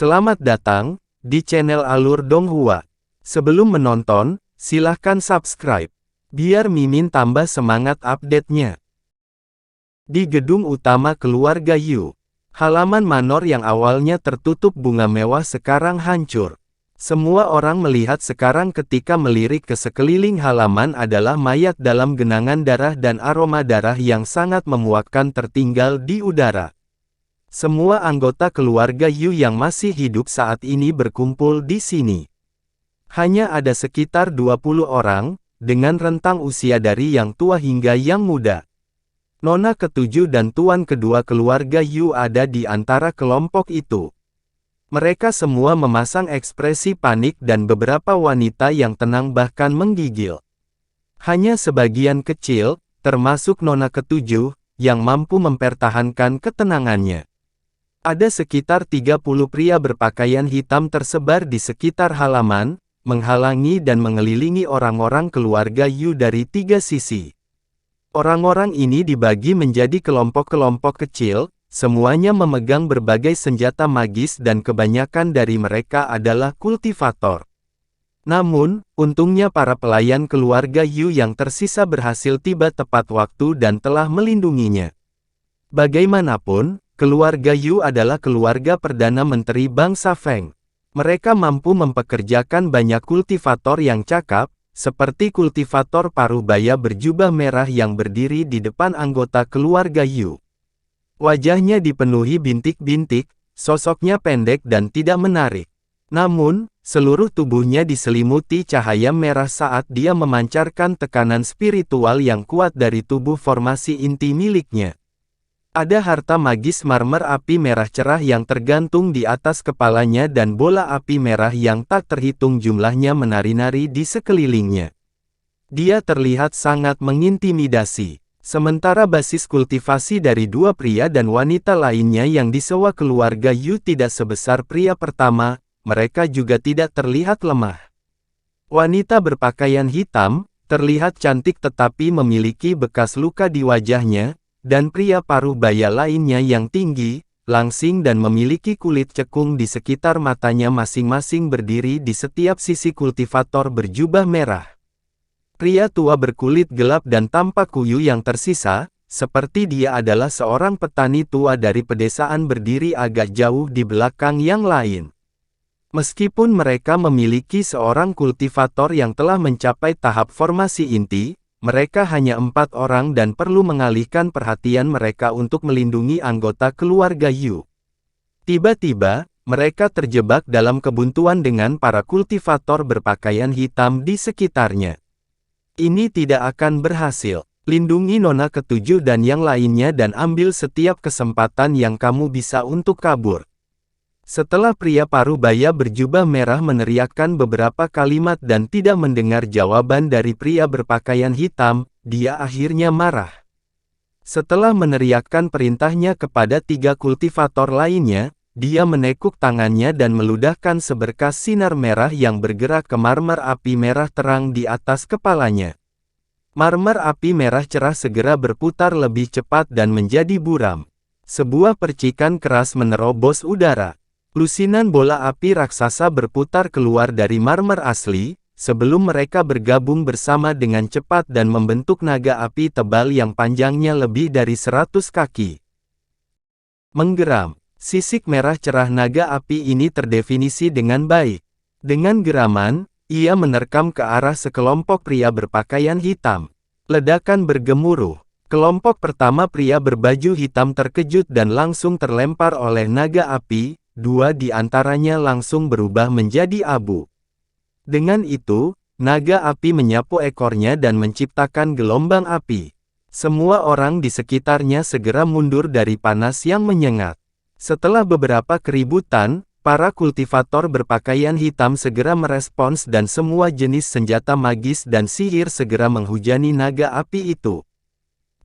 Selamat datang di channel Alur Donghua. Sebelum menonton, silahkan subscribe, biar Mimin tambah semangat update-nya. Di gedung utama keluarga Yu, halaman manor yang awalnya tertutup bunga mewah sekarang hancur. Semua orang melihat sekarang ketika melirik ke sekeliling halaman adalah mayat dalam genangan darah dan aroma darah yang sangat memuakkan tertinggal di udara. Semua anggota keluarga Yu yang masih hidup saat ini berkumpul di sini. Hanya ada sekitar 20 orang, dengan rentang usia dari yang tua hingga yang muda. Nona ketujuh dan tuan kedua keluarga Yu ada di antara kelompok itu. Mereka semua memasang ekspresi panik dan beberapa wanita yang tenang bahkan menggigil. Hanya sebagian kecil, termasuk Nona ketujuh, yang mampu mempertahankan ketenangannya. Ada sekitar 30 pria berpakaian hitam tersebar di sekitar halaman, menghalangi dan mengelilingi orang-orang keluarga Yu dari 3 sisi. Orang-orang ini dibagi menjadi kelompok-kelompok kecil, semuanya memegang berbagai senjata magis dan kebanyakan dari mereka adalah kultivator. Namun, untungnya para pelayan keluarga Yu yang tersisa berhasil tiba tepat waktu dan telah melindunginya. Bagaimanapun, keluarga Yu adalah keluarga Perdana Menteri bangsa Feng. Mereka mampu mempekerjakan banyak kultivator yang cakap, seperti kultivator paruh baya berjubah merah yang berdiri di depan anggota keluarga Yu. Wajahnya dipenuhi bintik-bintik, sosoknya pendek dan tidak menarik. Namun, seluruh tubuhnya diselimuti cahaya merah saat dia memancarkan tekanan spiritual yang kuat dari tubuh formasi inti miliknya. Ada harta magis marmer api merah cerah yang tergantung di atas kepalanya dan bola api merah yang tak terhitung jumlahnya menari-nari di sekelilingnya. Dia terlihat sangat mengintimidasi. Sementara basis kultivasi dari 2 pria dan wanita lainnya yang disewa keluarga Yu tidak sebesar pria pertama, mereka juga tidak terlihat lemah. Wanita berpakaian hitam, terlihat cantik tetapi memiliki bekas luka di wajahnya, dan pria paruh baya lainnya yang tinggi, langsing dan memiliki kulit cekung di sekitar matanya masing-masing berdiri di setiap sisi kultivator berjubah merah. Pria tua berkulit gelap dan tampak kuyu yang tersisa, seperti dia adalah seorang petani tua dari pedesaan berdiri agak jauh di belakang yang lain. Meskipun mereka memiliki seorang kultivator yang telah mencapai tahap formasi inti, mereka hanya 4 orang dan perlu mengalihkan perhatian mereka untuk melindungi anggota keluarga Yu. Tiba-tiba, mereka terjebak dalam kebuntuan dengan para kultivator berpakaian hitam di sekitarnya. Ini tidak akan berhasil. Lindungi Nona ketujuh dan yang lainnya dan ambil setiap kesempatan yang kamu bisa untuk kabur. Setelah pria paruh baya berjubah merah meneriakkan beberapa kalimat dan tidak mendengar jawaban dari pria berpakaian hitam, dia akhirnya marah. Setelah meneriakkan perintahnya kepada 3 kultivator lainnya, dia menekuk tangannya dan meludahkan seberkas sinar merah yang bergerak ke marmer api merah terang di atas kepalanya. Marmer api merah cerah segera berputar lebih cepat dan menjadi buram. Sebuah percikan keras menerobos udara. Lusinan bola api raksasa berputar keluar dari marmer asli, sebelum mereka bergabung bersama dengan cepat dan membentuk naga api tebal yang panjangnya lebih dari 100 kaki. Menggeram, sisik merah cerah naga api ini terdefinisi dengan baik. Dengan geraman, ia menerkam ke arah sekelompok pria berpakaian hitam. Ledakan bergemuruh. Kelompok pertama pria berbaju hitam terkejut dan langsung terlempar oleh naga api. 2 di antaranya langsung berubah menjadi abu. Dengan itu, naga api menyapu ekornya dan menciptakan gelombang api. Semua orang di sekitarnya segera mundur dari panas yang menyengat. Setelah beberapa keributan, para kultivator berpakaian hitam segera merespons dan semua jenis senjata magis dan sihir segera menghujani naga api itu.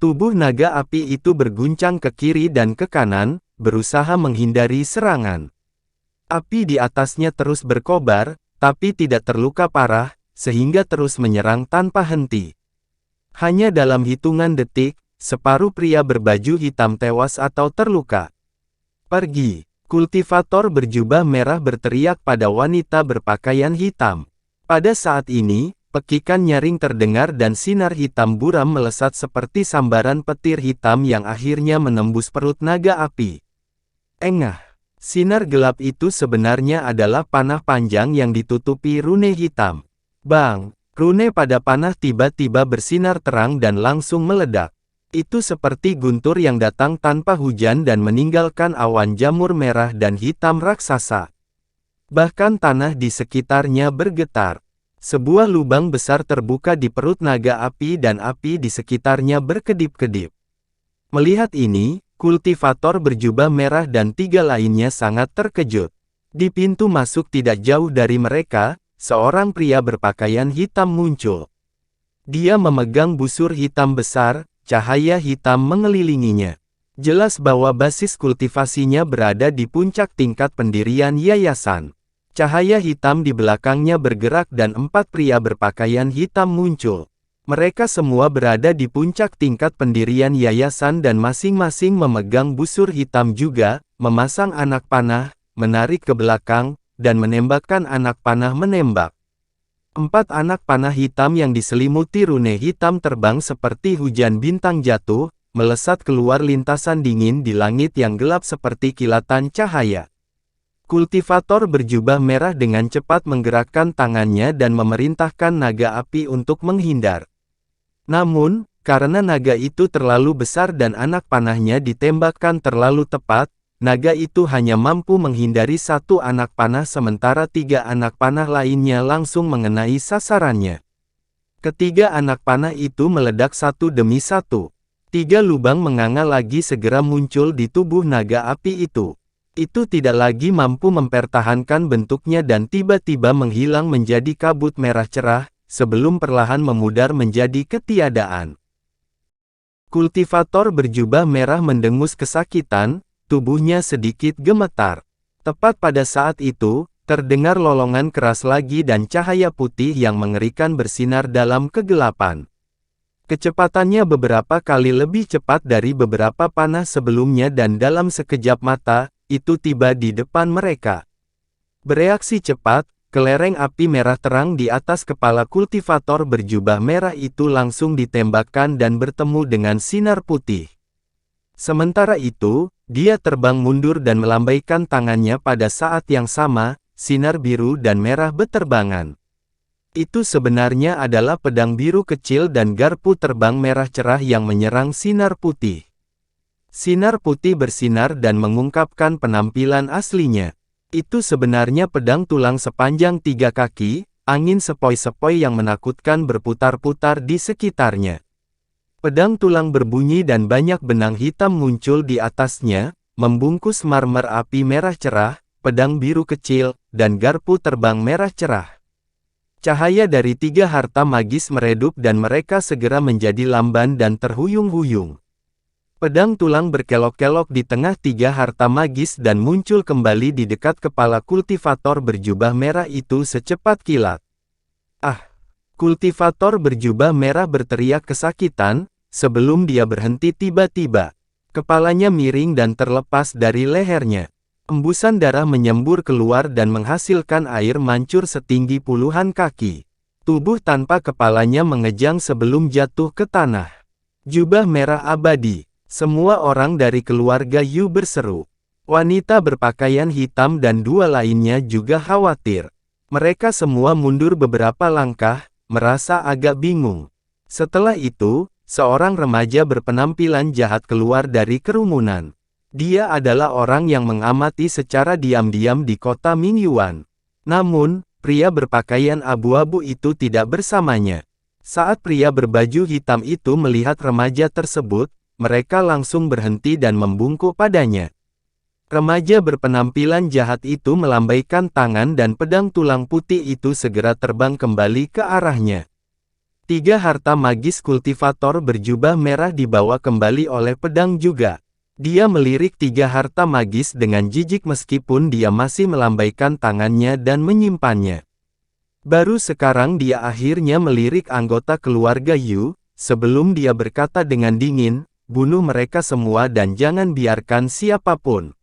Tubuh naga api itu berguncang ke kiri dan ke kanan, berusaha menghindari serangan. Api di atasnya terus berkobar, tapi tidak terluka parah, sehingga terus menyerang tanpa henti. Hanya dalam hitungan detik, separuh pria berbaju hitam tewas atau terluka. Pergi. Kultivator berjubah merah berteriak pada wanita berpakaian hitam. Pada saat ini, pekikan nyaring terdengar dan sinar hitam buram melesat seperti sambaran petir hitam yang akhirnya menembus perut naga api. Engah! Sinar gelap itu sebenarnya adalah panah panjang yang ditutupi rune hitam. Bang! Rune pada panah tiba-tiba bersinar terang dan langsung meledak. Itu seperti guntur yang datang tanpa hujan dan meninggalkan awan jamur merah dan hitam raksasa. Bahkan tanah di sekitarnya bergetar. Sebuah lubang besar terbuka di perut naga api dan api di sekitarnya berkedip-kedip. Melihat ini, kultivator berjubah merah dan 3 lainnya sangat terkejut. Di pintu masuk tidak jauh dari mereka, seorang pria berpakaian hitam muncul. Dia memegang busur hitam besar. Cahaya hitam mengelilinginya. Jelas bahwa basis kultivasinya berada di puncak tingkat pendirian yayasan. Cahaya hitam di belakangnya bergerak dan 4 pria berpakaian hitam muncul. Mereka semua berada di puncak tingkat pendirian yayasan dan masing-masing memegang busur hitam juga, memasang anak panah, menarik ke belakang, dan menembakkan anak panah menembak. 4 anak panah hitam yang diselimuti rune hitam terbang seperti hujan bintang jatuh, melesat keluar lintasan dingin di langit yang gelap seperti kilatan cahaya. Kultivator berjubah merah dengan cepat menggerakkan tangannya dan memerintahkan naga api untuk menghindar. Namun, karena naga itu terlalu besar dan anak panahnya ditembakkan terlalu tepat, naga itu hanya mampu menghindari 1 anak panah sementara 3 anak panah lainnya langsung mengenai sasarannya. Ketiga anak panah itu meledak satu demi satu. 3 lubang menganga lagi segera muncul di tubuh naga api itu. Itu tidak lagi mampu mempertahankan bentuknya dan tiba-tiba menghilang menjadi kabut merah cerah, sebelum perlahan memudar menjadi ketiadaan. Kultivator berjubah merah mendengus kesakitan. Tubuhnya sedikit gemetar. Tepat pada saat itu, terdengar lolongan keras lagi dan cahaya putih yang mengerikan bersinar dalam kegelapan. Kecepatannya beberapa kali lebih cepat dari beberapa panah sebelumnya dan dalam sekejap mata, itu tiba di depan mereka. Bereaksi cepat, kelereng api merah terang di atas kepala kultivator berjubah merah itu langsung ditembakkan dan bertemu dengan sinar putih. Sementara itu, dia terbang mundur dan melambaikan tangannya pada saat yang sama, sinar biru dan merah beterbangan. Itu sebenarnya adalah pedang biru kecil dan garpu terbang merah cerah yang menyerang sinar putih. Sinar putih bersinar dan mengungkapkan penampilan aslinya. Itu sebenarnya pedang tulang sepanjang 3 kaki, angin sepoi-sepoi yang menakutkan berputar-putar di sekitarnya. Pedang tulang berbunyi dan banyak benang hitam muncul di atasnya, membungkus marmer api merah cerah, pedang biru kecil, dan garpu terbang merah cerah. Cahaya dari 3 harta magis meredup dan mereka segera menjadi lamban dan terhuyung-huyung. Pedang tulang berkelok-kelok di tengah 3 harta magis dan muncul kembali di dekat kepala kultivator berjubah merah itu secepat kilat. Ah! Kultivator berjubah merah berteriak kesakitan. Sebelum dia berhenti tiba-tiba, kepalanya miring dan terlepas dari lehernya. Embusan darah menyembur keluar dan menghasilkan air mancur setinggi puluhan kaki. Tubuh tanpa kepalanya mengejang sebelum jatuh ke tanah. Jubah merah abadi. Semua orang dari keluarga Yu berseru. Wanita berpakaian hitam dan 2 lainnya juga khawatir. Mereka semua mundur beberapa langkah, merasa agak bingung. Setelah itu, seorang remaja berpenampilan jahat keluar dari kerumunan. Dia adalah orang yang mengamati secara diam-diam di kota Mingyuan. Namun, pria berpakaian abu-abu itu tidak bersamanya. Saat pria berbaju hitam itu melihat remaja tersebut, mereka langsung berhenti dan membungkuk padanya. Remaja berpenampilan jahat itu melambaikan tangan dan pedang tulang putih itu segera terbang kembali ke arahnya. 3 harta magis kultivator berjubah merah dibawa kembali oleh pedang juga. Dia melirik 3 harta magis dengan jijik meskipun dia masih melambaikan tangannya dan menyimpannya. Baru sekarang dia akhirnya melirik anggota keluarga Yu, sebelum dia berkata dengan dingin, bunuh mereka semua dan jangan biarkan siapapun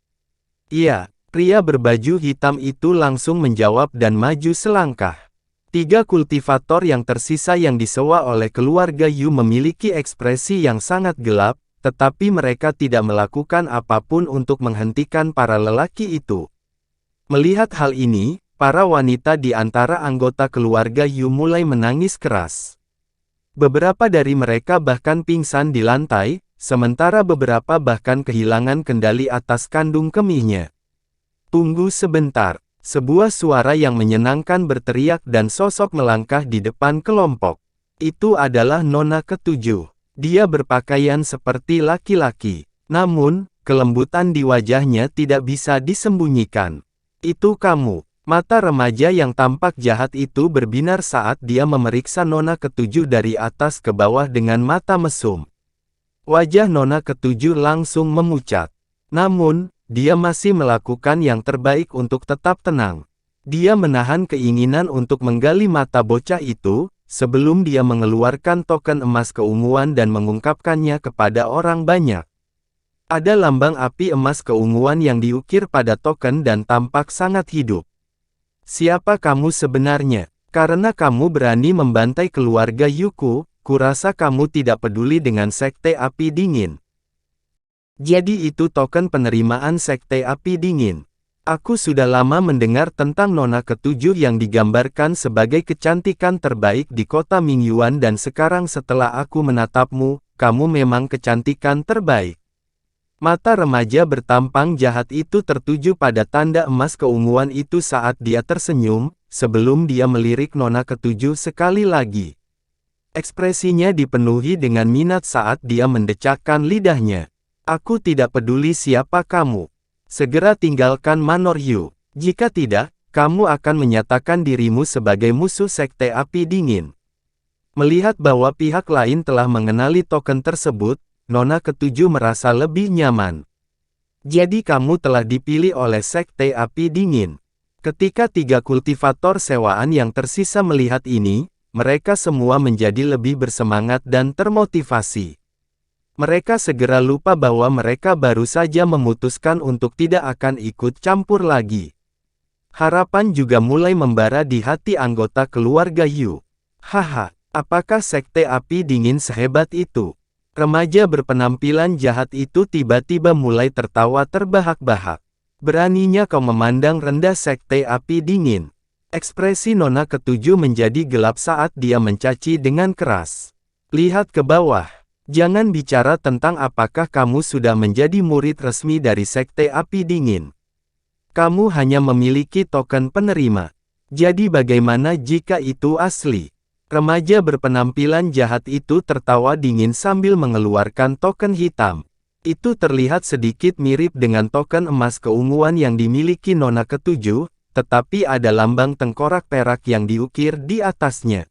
Iya, pria berbaju hitam itu langsung menjawab dan maju selangkah. 3 kultivator yang tersisa yang disewa oleh keluarga Yu memiliki ekspresi yang sangat gelap, tetapi mereka tidak melakukan apapun untuk menghentikan para lelaki itu. Melihat hal ini, para wanita di antara anggota keluarga Yu mulai menangis keras. Beberapa dari mereka bahkan pingsan di lantai, sementara beberapa bahkan kehilangan kendali atas kandung kemihnya. Tunggu sebentar. Sebuah suara yang menyenangkan berteriak dan sosok melangkah di depan kelompok. Itu adalah nona ketujuh. Dia berpakaian seperti laki-laki. Namun, kelembutan di wajahnya tidak bisa disembunyikan. Itu kamu. Mata remaja yang tampak jahat itu berbinar saat dia memeriksa nona ketujuh dari atas ke bawah dengan mata mesum. Wajah nona ketujuh langsung memucat. Namun, dia masih melakukan yang terbaik untuk tetap tenang. Dia menahan keinginan untuk menggali mata bocah itu, sebelum dia mengeluarkan token emas keunguan dan mengungkapkannya kepada orang banyak. Ada lambang api emas keunguan yang diukir pada token dan tampak sangat hidup. Siapa kamu sebenarnya? Karena kamu berani membantai keluarga Yuku, kurasa kamu tidak peduli dengan sekte api dingin. Jadi itu token penerimaan sekte api dingin. Aku sudah lama mendengar tentang nona ketujuh yang digambarkan sebagai kecantikan terbaik di kota Mingyuan dan sekarang setelah aku menatapmu, kamu memang kecantikan terbaik. Mata remaja bertampang jahat itu tertuju pada tanda emas keunguan itu saat dia tersenyum, sebelum dia melirik nona ketujuh sekali lagi. Ekspresinya dipenuhi dengan minat saat dia mendecakkan lidahnya. Aku tidak peduli siapa kamu. Segera tinggalkan Manor Yu. Jika tidak, kamu akan menyatakan dirimu sebagai musuh sekte api dingin. Melihat bahwa pihak lain telah mengenali token tersebut, nona ketujuh merasa lebih nyaman. Jadi kamu telah dipilih oleh sekte api dingin. Ketika 3 kultivator sewaan yang tersisa melihat ini, mereka semua menjadi lebih bersemangat dan termotivasi. Mereka segera lupa bahwa mereka baru saja memutuskan untuk tidak akan ikut campur lagi. Harapan juga mulai membara di hati anggota keluarga Yu. Haha, apakah sekte api dingin sehebat itu? Remaja berpenampilan jahat itu tiba-tiba mulai tertawa terbahak-bahak. Beraninya kau memandang rendah sekte api dingin. Ekspresi nona ketujuh menjadi gelap saat dia mencaci dengan keras. Lihat ke bawah. Jangan bicara tentang apakah kamu sudah menjadi murid resmi dari sekte api dingin. Kamu hanya memiliki token penerima. Jadi bagaimana jika itu asli? Remaja berpenampilan jahat itu tertawa dingin sambil mengeluarkan token hitam. Itu terlihat sedikit mirip dengan token emas keunguan yang dimiliki nona ketujuh, tetapi ada lambang tengkorak perak yang diukir di atasnya.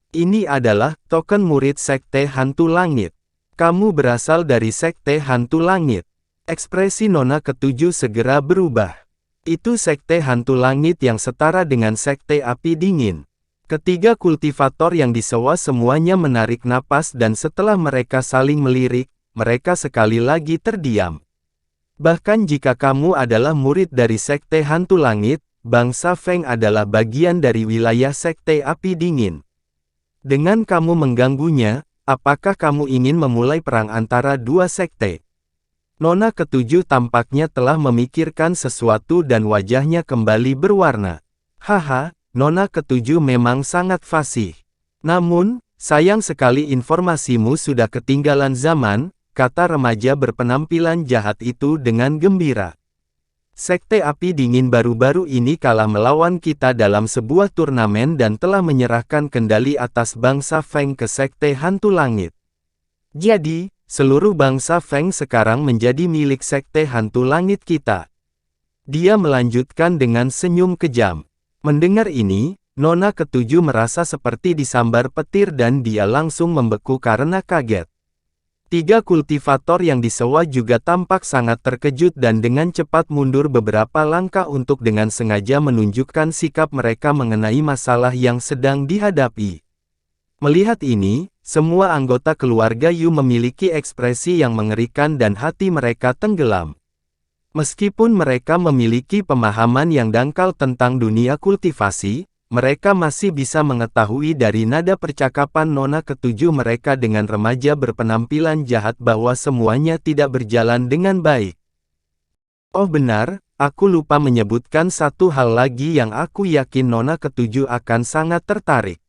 Ini adalah token murid sekte hantu langit. Kamu berasal dari sekte hantu langit. Ekspresi nona ketujuh segera berubah. Itu sekte hantu langit yang setara dengan sekte api dingin. Ketiga kultivator yang disewa semuanya menarik napas dan setelah mereka saling melirik, mereka sekali lagi terdiam. Bahkan jika kamu adalah murid dari sekte hantu langit, bangsa Feng adalah bagian dari wilayah sekte api dingin. Dengan kamu mengganggunya, apakah kamu ingin memulai perang antara dua sekte? Nona ketujuh tampaknya telah memikirkan sesuatu dan wajahnya kembali berwarna. Haha, nona ketujuh memang sangat fasih. Namun, sayang sekali informasimu sudah ketinggalan zaman, kata remaja berpenampilan jahat itu dengan gembira. Sekte api dingin baru-baru ini kalah melawan kita dalam sebuah turnamen dan telah menyerahkan kendali atas bangsa Feng ke sekte hantu langit. Jadi, seluruh bangsa Feng sekarang menjadi milik sekte hantu langit kita. Dia melanjutkan dengan senyum kejam. Mendengar ini, nona ketujuh merasa seperti disambar petir dan dia langsung membeku karena kaget. Tiga kultivator yang disewa juga tampak sangat terkejut dan dengan cepat mundur beberapa langkah untuk dengan sengaja menunjukkan sikap mereka mengenai masalah yang sedang dihadapi. Melihat ini, semua anggota keluarga Yu memiliki ekspresi yang mengerikan dan hati mereka tenggelam. Meskipun mereka memiliki pemahaman yang dangkal tentang dunia kultivasi, mereka masih bisa mengetahui dari nada percakapan nona ketujuh mereka dengan remaja berpenampilan jahat bahwa semuanya tidak berjalan dengan baik. Oh benar, aku lupa menyebutkan satu hal lagi yang aku yakin nona ketujuh akan sangat tertarik.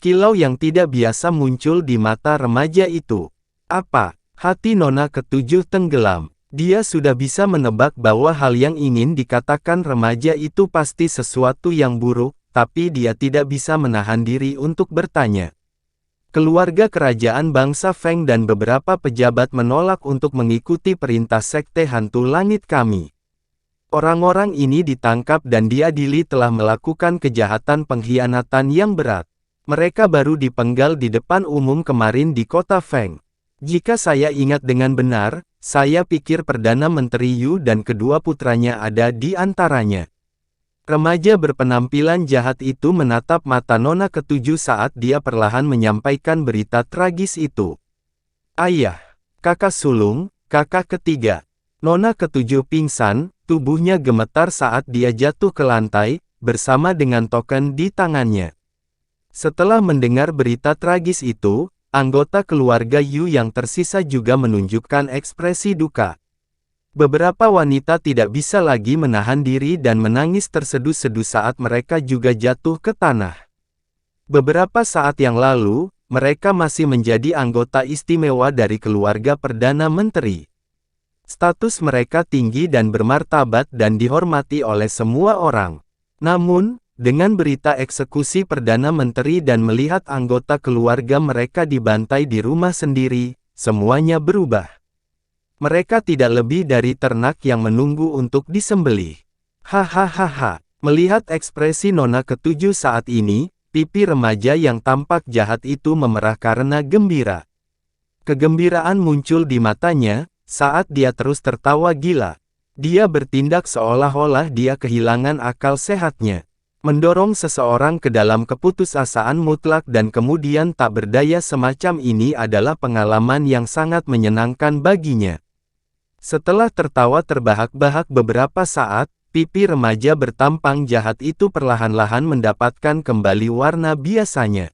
Kilau yang tidak biasa muncul di mata remaja itu. Apa? Hati nona ketujuh tenggelam. Dia sudah bisa menebak bahwa hal yang ingin dikatakan remaja itu pasti sesuatu yang buruk, tapi dia tidak bisa menahan diri untuk bertanya. Keluarga kerajaan bangsa Feng dan beberapa pejabat menolak untuk mengikuti perintah sekte hantu langit kami. Orang-orang ini ditangkap dan diadili telah melakukan kejahatan pengkhianatan yang berat. Mereka baru dipenggal di depan umum kemarin di kota Feng. Jika saya ingat dengan benar, saya pikir Perdana Menteri Yu dan kedua putranya ada di antaranya. Remaja berpenampilan jahat itu menatap mata nona ketujuh saat dia perlahan menyampaikan berita tragis itu. Ayah, kakak sulung, kakak ketiga. Nona ketujuh pingsan, tubuhnya gemetar saat dia jatuh ke lantai, bersama dengan token di tangannya. Setelah mendengar berita tragis itu, anggota keluarga Yu yang tersisa juga menunjukkan ekspresi duka. Beberapa wanita tidak bisa lagi menahan diri dan menangis terseduh-seduh saat mereka juga jatuh ke tanah. Beberapa saat yang lalu, mereka masih menjadi anggota istimewa dari keluarga Perdana Menteri. Status mereka tinggi dan bermartabat dan dihormati oleh semua orang. Namun, dengan berita eksekusi Perdana Menteri dan melihat anggota keluarga mereka dibantai di rumah sendiri, semuanya berubah. Mereka tidak lebih dari ternak yang menunggu untuk disembelih. Hahaha. Melihat ekspresi nona ketujuh saat ini, pipi remaja yang tampak jahat itu memerah karena gembira. Kegembiraan muncul di matanya, saat dia terus tertawa gila. Dia bertindak seolah-olah dia kehilangan akal sehatnya. Mendorong seseorang ke dalam keputusasaan mutlak dan kemudian tak berdaya semacam ini adalah pengalaman yang sangat menyenangkan baginya. Setelah tertawa terbahak-bahak beberapa saat, pipi remaja bertampang jahat itu perlahan-lahan mendapatkan kembali warna biasanya.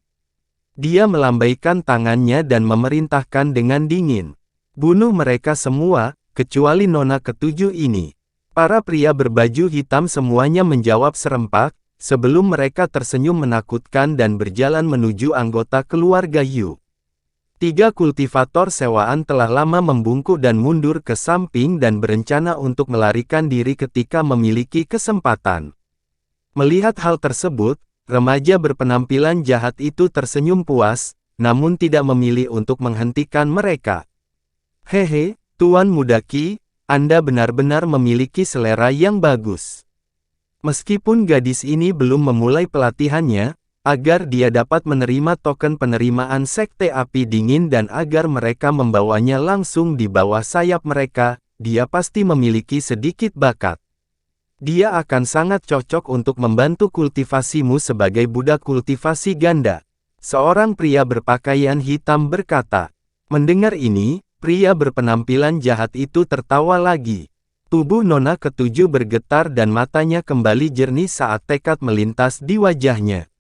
Dia melambaikan tangannya dan memerintahkan dengan dingin. Bunuh mereka semua, kecuali nona ketujuh ini. Para pria berbaju hitam semuanya menjawab serempak, sebelum mereka tersenyum menakutkan dan berjalan menuju anggota keluarga Yu. 3 kultivator sewaan telah lama membungkuk dan mundur ke samping dan berencana untuk melarikan diri ketika memiliki kesempatan. Melihat hal tersebut, remaja berpenampilan jahat itu tersenyum puas, namun tidak memilih untuk menghentikan mereka. Hehe, Tuan Mudaki, Anda benar-benar memiliki selera yang bagus. Meskipun gadis ini belum memulai pelatihannya, agar dia dapat menerima token penerimaan Sekte Api Dingin dan agar mereka membawanya langsung di bawah sayap mereka, dia pasti memiliki sedikit bakat. Dia akan sangat cocok untuk membantu kultivasimu sebagai budak kultivasi ganda. Seorang pria berpakaian hitam berkata. Mendengar ini, pria berpenampilan jahat itu tertawa lagi. Tubuh nona ketujuh bergetar dan matanya kembali jernih saat tekad melintas di wajahnya.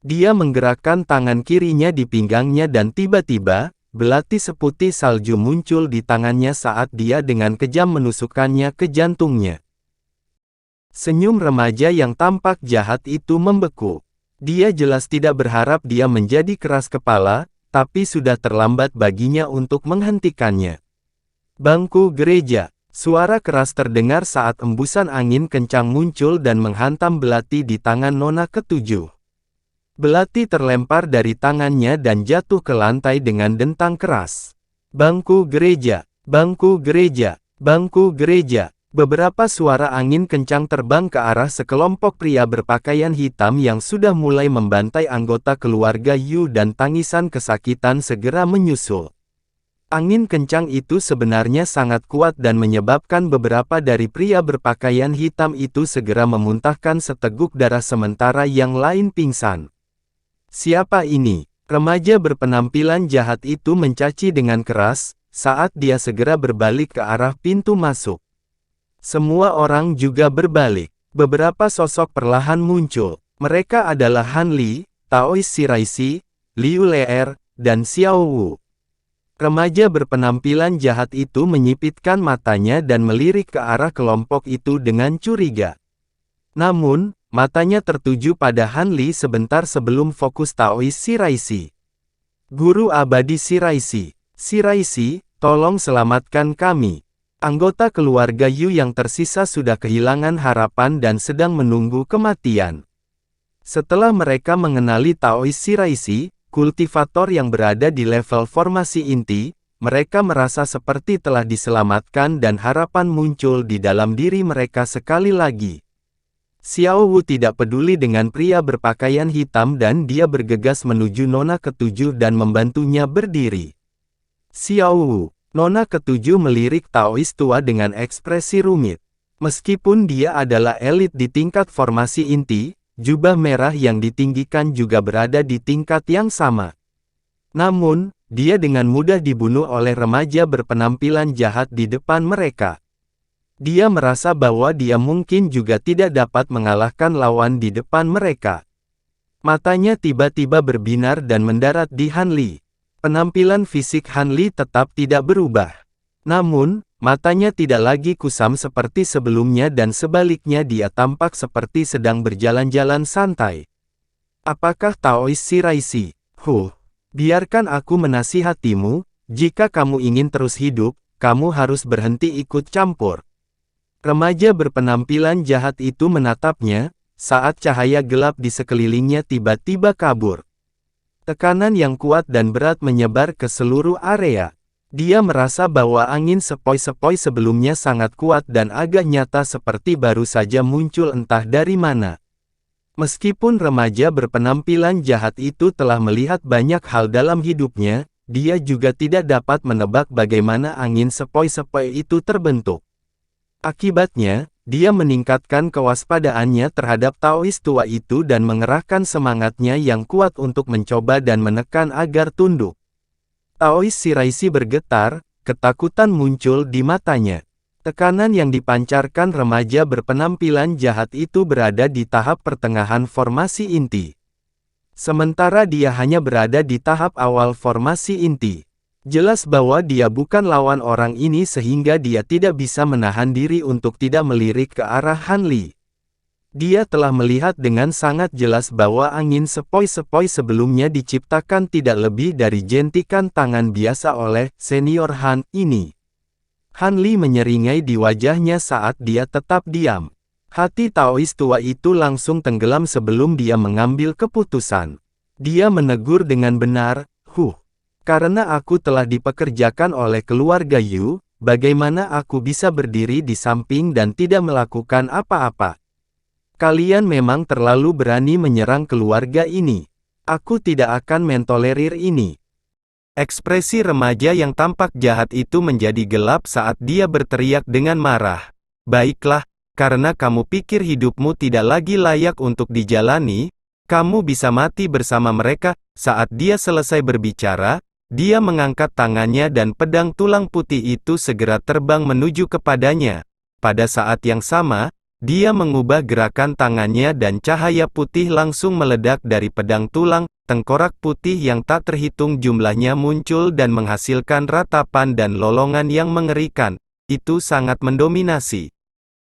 Dia menggerakkan tangan kirinya di pinggangnya dan tiba-tiba, belati seputih salju muncul di tangannya saat dia dengan kejam menusukkannya ke jantungnya. Senyum remaja yang tampak jahat itu membeku. Dia jelas tidak berharap dia menjadi keras kepala, tapi sudah terlambat baginya untuk menghentikannya. Bangku gereja. Suara keras terdengar saat embusan angin kencang muncul dan menghantam belati di tangan nona ketujuh. Belati terlempar dari tangannya dan jatuh ke lantai dengan dentang keras. Bangku gereja, bangku gereja, bangku gereja. Beberapa suara angin kencang terbang ke arah sekelompok pria berpakaian hitam yang sudah mulai membantai anggota keluarga Yu dan tangisan kesakitan segera menyusul. Angin kencang itu sebenarnya sangat kuat dan menyebabkan beberapa dari pria berpakaian hitam itu segera memuntahkan seteguk darah sementara yang lain pingsan. Siapa ini? Remaja berpenampilan jahat itu mencaci dengan keras, saat dia segera berbalik ke arah pintu masuk. Semua orang juga berbalik. Beberapa sosok perlahan muncul. Mereka adalah Han Li, Taois Shiraishi, Liu Leer, dan Xiao Wu. Remaja berpenampilan jahat itu menyipitkan matanya dan melirik ke arah kelompok itu dengan curiga. Namun, matanya tertuju pada Han Li sebentar sebelum fokus Taois Shiraishi. Guru abadi Shiraishi. Shiraishi, tolong selamatkan kami. Anggota keluarga Yu yang tersisa sudah kehilangan harapan dan sedang menunggu kematian. Setelah mereka mengenali Taois Shiraishi, kultivator yang berada di level formasi inti, mereka merasa seperti telah diselamatkan dan harapan muncul di dalam diri mereka sekali lagi. Xiao Wu tidak peduli dengan pria berpakaian hitam dan dia bergegas menuju nona ketujuh dan membantunya berdiri. Xiao Wu, nona ketujuh melirik Taois tua dengan ekspresi rumit. Meskipun dia adalah elit di tingkat formasi inti, jubah merah yang ditinggikan juga berada di tingkat yang sama. Namun, dia dengan mudah dibunuh oleh remaja berpenampilan jahat di depan mereka. Dia merasa bahwa dia mungkin juga tidak dapat mengalahkan lawan di depan mereka. Matanya tiba-tiba berbinar dan mendarat di Han Li. Penampilan fisik Han Li tetap tidak berubah. Namun, matanya tidak lagi kusam seperti sebelumnya dan sebaliknya dia tampak seperti sedang berjalan-jalan santai. Apakah Taois Shiraishi? Biarkan aku menasihatimu, jika kamu ingin terus hidup, kamu harus berhenti ikut campur. Remaja berpenampilan jahat itu menatapnya, saat cahaya gelap di sekelilingnya tiba-tiba kabur. Tekanan yang kuat dan berat menyebar ke seluruh area. Dia merasa bahwa angin sepoi-sepoi sebelumnya sangat kuat dan agak nyata seperti baru saja muncul entah dari mana. Meskipun remaja berpenampilan jahat itu telah melihat banyak hal dalam hidupnya, dia juga tidak dapat menebak bagaimana angin sepoi-sepoi itu terbentuk. Akibatnya, dia meningkatkan kewaspadaannya terhadap Taois tua itu dan mengerahkan semangatnya yang kuat untuk mencoba dan menekan agar tunduk. Taois Shiraishi bergetar, ketakutan muncul di matanya. Tekanan yang dipancarkan remaja berpenampilan jahat itu berada di tahap pertengahan formasi inti. Sementara dia hanya berada di tahap awal formasi inti. Jelas bahwa dia bukan lawan orang ini sehingga dia tidak bisa menahan diri untuk tidak melirik ke arah Han Li. Dia telah melihat dengan sangat jelas bahwa angin sepoi-sepoi sebelumnya diciptakan tidak lebih dari jentikan tangan biasa oleh senior Han ini. Han Li menyeringai di wajahnya saat dia tetap diam. Hati Taois tua itu langsung tenggelam sebelum dia mengambil keputusan. Dia menegur dengan benar, karena aku telah dipekerjakan oleh keluarga Yu, bagaimana aku bisa berdiri di samping dan tidak melakukan apa-apa? Kalian memang terlalu berani menyerang keluarga ini. Aku tidak akan mentolerir ini. Ekspresi remaja yang tampak jahat itu menjadi gelap saat dia berteriak dengan marah. Baiklah, karena kamu pikir hidupmu tidak lagi layak untuk dijalani, kamu bisa mati bersama mereka. Saat dia selesai berbicara, dia mengangkat tangannya dan pedang tulang putih itu segera terbang menuju kepadanya. Pada saat yang sama, dia mengubah gerakan tangannya dan cahaya putih langsung meledak dari pedang tulang, tengkorak putih yang tak terhitung jumlahnya muncul dan menghasilkan ratapan dan lolongan yang mengerikan. Itu sangat mendominasi.